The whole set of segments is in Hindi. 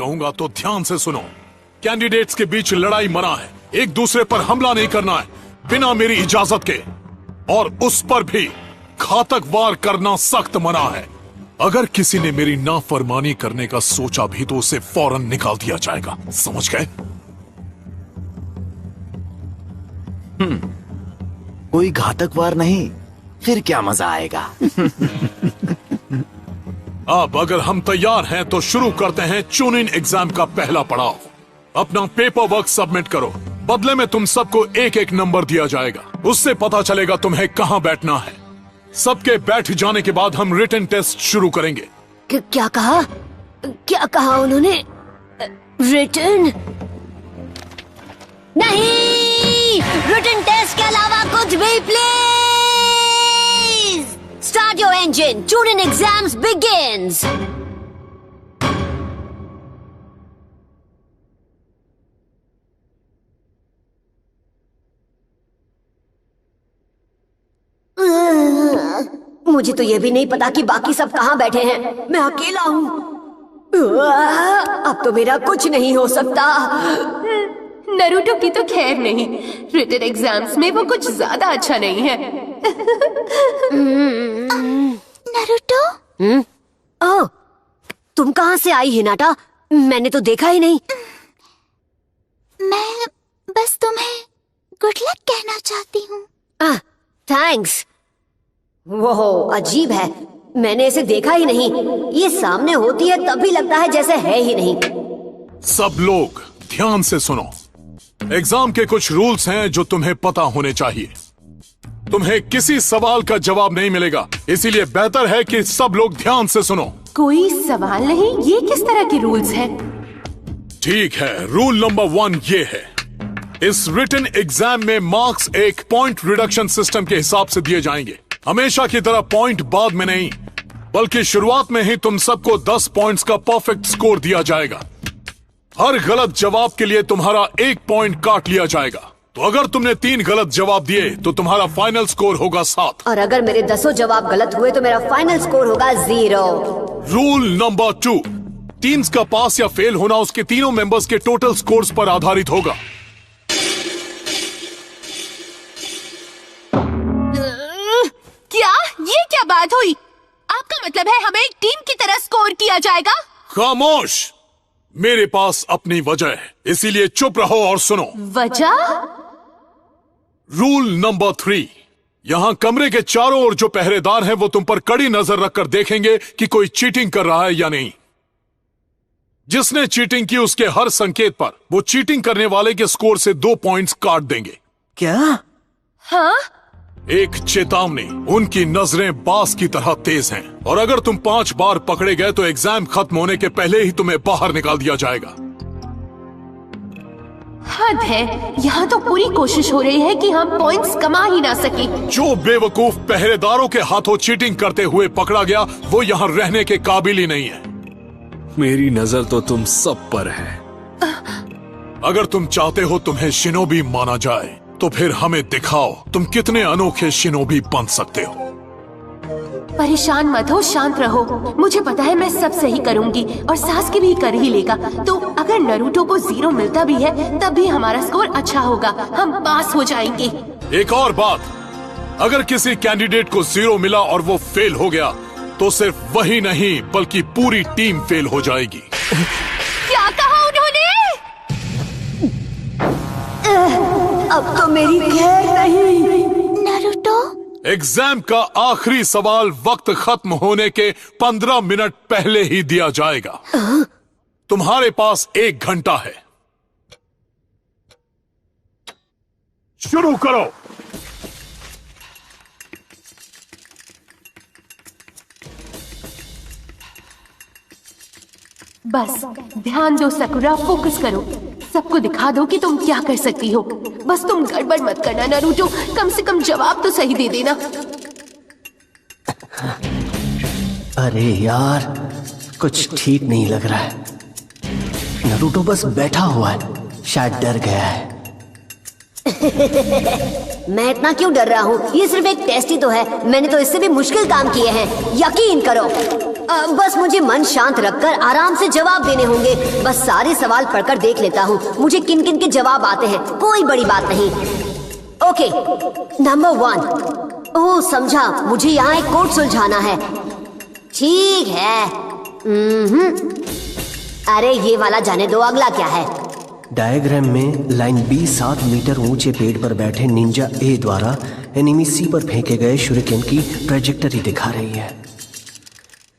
कहूंगा तो ध्यान से सुनो। कैंडिडेट्स के बीच लड़ाई मना है, एक दूसरे पर हमला नहीं करना है बिना मेरी इजाजत के, और उस पर भी घातक वार करना सख्त मना है। अगर किसी ने मेरी नाफरमानी करने का सोचा भी तो उसे फौरन निकाल दिया जाएगा, समझ गए? कोई घातक वार नहीं, फिर क्या मजा आएगा? अब अगर हम तैयार हैं तो शुरू करते हैं ट्यून इन एग्जाम का पहला पड़ाव। अपना पेपर वर्क सबमिट करो, बदले में तुम सबको एक एक नंबर दिया जाएगा, उससे पता चलेगा तुम्हें कहां बैठना है। सबके बैठ जाने के बाद हम रिटन टेस्ट शुरू करेंगे। क्या कहा? क्या कहा उन्होंने? रिटन नहीं, रिटन टेस्ट के अलावा कुछ भी please. Start your engine, tune in exams begins. मुझे तो ये भी नहीं पता कि बाकी सब कहाँ बैठे हैं, मैं अकेला हूँ। अब तो मेरा कुछ नहीं हो सकता। नरूटो की तो खैर नहीं, रिटन एग्जाम्स में वो कुछ ज्यादा अच्छा नहीं है। नरूटो? ओह, तुम कहाँ से आई हिनाटा? मैंने तो देखा ही नहीं। मैं बस तुम्हें गुड लक कहना चाहती हूँ। थैंक्स। वो अजीब है, मैंने इसे देखा ही नहीं। ये सामने होती है तब भी लगता है जैसे है ही नहीं। सब लोग ध्यान से सुनो। एग्जाम के कुछ रूल्स हैं जो तुम्हें पता होने चाहिए। तुम्हें किसी सवाल का जवाब नहीं मिलेगा, इसीलिए बेहतर है कि सब लोग ध्यान से सुनो। कोई सवाल नहीं? ये किस तरह के रूल्स हैं? ठीक है, रूल नंबर 1 ये है। इस रिटन एग्जाम में मार्क्स एक पॉइंट रिडक्शन सिस्टम के हिसाब से दिए जाएंगे। हमेशा की तरह पॉइंट बाद में नहीं, बल्कि शुरुआत में ही तुम सबको 10 पॉइंट्स का परफेक्ट स्कोर दिया जाएगा। हर गलत जवाब के लिए तुम्हारा 1 पॉइंट काट लिया जाएगा। तो अगर तुमने 3 गलत जवाब दिए तो तुम्हारा फाइनल स्कोर होगा 7। और अगर मेरे 10 जवाब गलत हुए तो मेरा फाइनल स्कोर होगा 0। रूल नंबर 2, टीम्स का पास या फेल होना उसके तीनों मेंबर्स के टोटल स्कोर्स पर आधारित होगा। क्या? ये क्या बात हुई? आपका मतलब है हमें एक टीम की तरह स्कोर किया जाएगा? खामोश, मेरे पास अपनी वजह है, इसीलिए चुप रहो और सुनो। वजह? रूल नंबर 3, यहाँ कमरे के चारों ओर जो पहरेदार हैं वो तुम पर कड़ी नजर रखकर देखेंगे कि कोई चीटिंग कर रहा है या नहीं। जिसने चीटिंग की उसके हर संकेत पर वो चीटिंग करने वाले के स्कोर से 2 पॉइंट्स काट देंगे। क्या? हाँ? एक चेतावनी, उनकी नजरें बास की तरह तेज हैं, और अगर तुम 5 बार पकड़े गए तो एग्जाम खत्म होने के पहले ही तुम्हें बाहर निकाल दिया जाएगा। हद है, यहाँ तो पूरी कोशिश हो रही है कि हम पॉइंट्स कमा ही ना सके। जो बेवकूफ पहरेदारों के हाथों चीटिंग करते हुए पकड़ा गया वो यहाँ रहने के काबिल ही नहीं है। मेरी नजर तो तुम सब पर है। अगर तुम चाहते हो तुम्हें शिनोबी माना जाए तो फिर हमें दिखाओ तुम कितने अनोखे शिनोबी बन सकते हो। परेशान मत हो, शांत रहो। मुझे पता है मैं सब सही करूंगी और सास्के भी कर ही लेगा। तो अगर नरूटो को 0 मिलता भी है तब भी हमारा स्कोर अच्छा होगा, हम पास हो जाएंगे। एक और बात, अगर किसी कैंडिडेट को 0 मिला और वो फेल हो गया तो सिर्फ वही नहीं बल्कि पूरी टीम फेल हो जाएगी। क्या कहा उन्होंने? अब तो मेरी खैर नहीं। नारुतो? एग्जाम का आखिरी सवाल वक्त खत्म होने के 15 मिनट पहले ही दिया जाएगा। तुम्हारे पास 1 घंटा है, शुरू करो। बस ध्यान दो सकुरा, फोकस करो। सबको दिखा दो कि तुम क्या कर सकती हो। बस तुम गड़बड़ मत करना नारुतो, कम से कम जवाब तो सही दे देना। अरे यार, कुछ ठीक नहीं लग रहा है। नरूटो बस बैठा हुआ है, शायद डर गया है। मैं इतना क्यों डर रहा हूँ? ये सिर्फ एक टेस्ट ही तो है, मैंने तो इससे भी मुश्किल काम किए हैं, यकीन करो। बस मुझे मन शांत रखकर आराम से जवाब देने होंगे। बस सारे सवाल पढ़कर देख लेता हूँ मुझे किन किन के जवाब आते हैं, कोई बड़ी बात नहीं। Okay, number 1। ओह समझा, मुझे यहाँ एक कोड सुलझाना है। ठीक है। अरे ये वाला जाने दो, अगला क्या है? डायग्राम में लाइन बी 7 मीटर ऊंचे पेड़ पर बैठे निंजा ए द्वारा एनिमी सी पर फेंके गए शुरिकेन की ट्रेजेक्टरी दिखा रही है।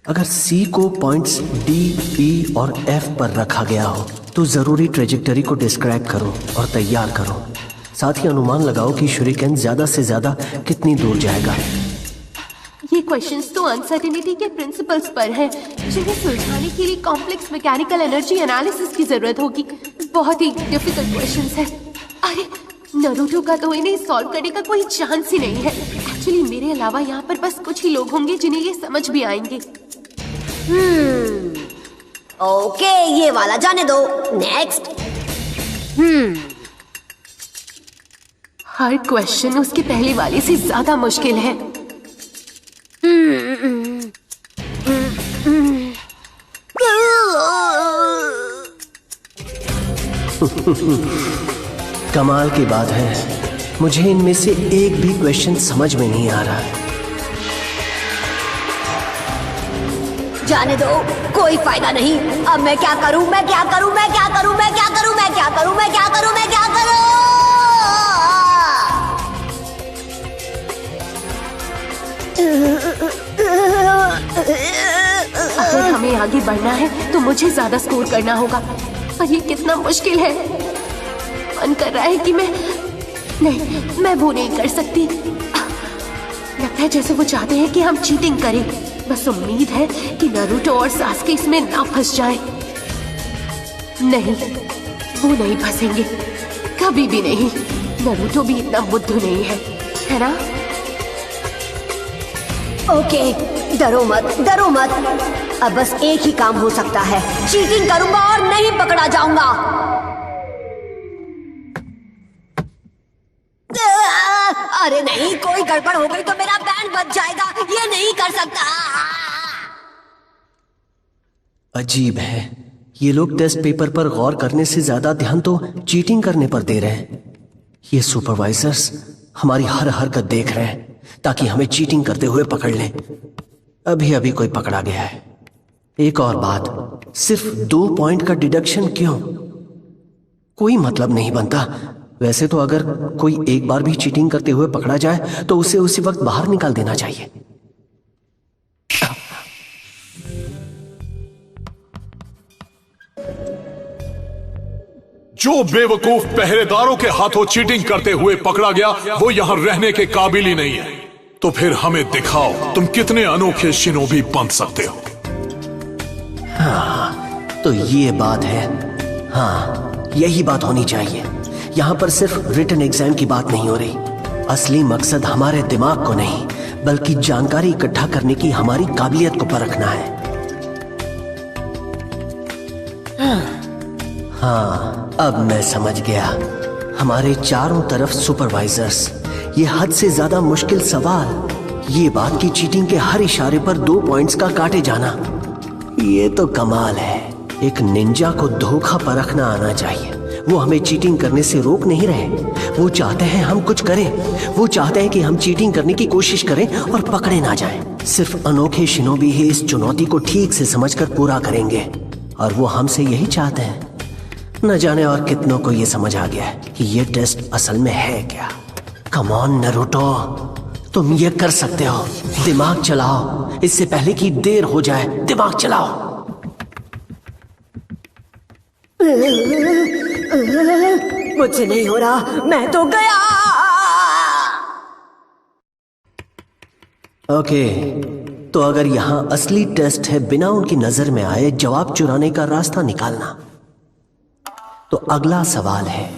अगर सी को पॉइंट्स डी, ई और एफ पर रखा गया हो तो जरूरी ट्रेजेक्टरी को डिस्क्राइब करो और तैयार करो। साथ ही अनुमान लगाओ कि शुरिकेन ज्यादा से ज्यादा कितनी दूर जाएगा। ये क्वेश्चंस तो अनसर्टेनिटी के प्रिंसिपल्स पर हैं, जिन्हें सुलझाने के लिए कॉम्प्लेक्स मैकेनिकल एनर्जी एनालिसिस की जरूरत होगी। बहुत ही डिफिकल्ट क्वेश्चंस है। अरे नरूटो का तो इन्हें सॉल्व करने का कोई चांस ही नहीं है। एक्चुअली मेरे अलावा यहाँ पर बस कुछ ही लोग होंगे जिन्हें ये समझ भी आएंगे। ओके, ये वाला जाने दो। नेक्स्ट। हर क्वेश्चन उसके पहले वाले से ज्यादा मुश्किल है। कमाल की बात है, मुझे इनमें से एक भी क्वेश्चन समझ में नहीं आ रहा। जाने दो, कोई फायदा नहीं। अब मैं क्या करूं, मैं क्या करूं, मैं क्या करूं, मैं क्या करूं, मैं क्या करूं, मैं क्या करूं, मैं क्या करूं? अगर हमें आगे बढ़ना है तो मुझे ज्यादा स्कोर करना होगा, पर ये कितना मुश्किल है। मन कर रहा है कि मैं वो नहीं कर सकती। लगता है जैसे वो चाहते हैं कि हम चीटिंग करें। बस उम्मीद है कि नारुतो और सास्के इसमें ना फंस जाएं। नहीं, वो नहीं फंसेंगे, कभी भी नहीं। नारुतो भी इतना बुद्धू नहीं है ना? ओके, डरो मत, डरो मत। अब बस एक ही काम हो सकता है, चीटिंग करूंगा और नहीं पकड़ा जाऊंगा। अरे नहीं, कोई गड़बड़ हो गई तो मेरा बैंड बच जाएगा। ये नहीं कर सकता। अजीब है, ये लोग टेस्ट पेपर पर गौर करने से ज्यादा ध्यान तो चीटिंग करने पर दे रहे हैं। ये सुपरवाइजर्स हमारी हर हरकत देख रहे हैं ताकि हमें चीटिंग करते हुए पकड़ लें। अभी अभी कोई पकड़ा गया है। एक और बात, सिर्फ 2 पॉइंट का डिडक्शन क्यों? कोई मतलब नहीं बनता। वैसे तो अगर कोई एक बार भी चीटिंग करते हुए पकड़ा जाए तो उसे उसी वक्त बाहर निकाल देना चाहिए। जो बेवकूफ पहरेदारों के हाथों चीटिंग करते हुए पकड़ा गया वो यहां रहने के काबिल ही नहीं है। तो फिर हमें दिखाओ तुम कितने अनोखे शिनोबी बन सकते हो। हाँ, तो ये बात है। हाँ, यही बात होनी चाहिए। यहाँ पर सिर्फ रिटन एग्जाम की बात नहीं हो रही। असली मकसद हमारे दिमाग को नहीं बल्कि जानकारी इकट्ठा करने की हमारी काबिलियत को परखना है। हाँ, अब मैं समझ गया। हमारे चारों तरफ सुपरवाइजर्स, ये हद से ज्यादा मुश्किल सवाल, ये बात की चीटिंग के हर इशारे पर 2 पॉइंट्स का काटे जाना, ये तो कमाल है। एक निंजा को धोखा परखना आना चाहिए। वो हमें चीटिंग करने से रोक नहीं रहे। वो चाहते हैं हम कुछ करें। वो चाहते हैं कि हम चीटिंग करने की कोशिश करें और पकड़े ना जाएं। सिर्फ अनोखे शिनोबी ही इस चुनौती को ठीक से समझकर पूरा करेंगे और वो हमसे यही चाहते हैं। न जाने और कितनों को ये समझ आ गया है कि ये टेस्ट असल में है क्या। कम ऑन नारुतो, तुम ये कर सकते हो। दिमाग चलाओ, इससे पहले कि देर हो जाए। दिमाग चलाओ। मुझसे नहीं हो रहा, मैं तो गया। ओके, तो अगर यहाँ असली टेस्ट है बिना उनकी नजर में आए जवाब चुराने का रास्ता निकालना, तो अगला सवाल है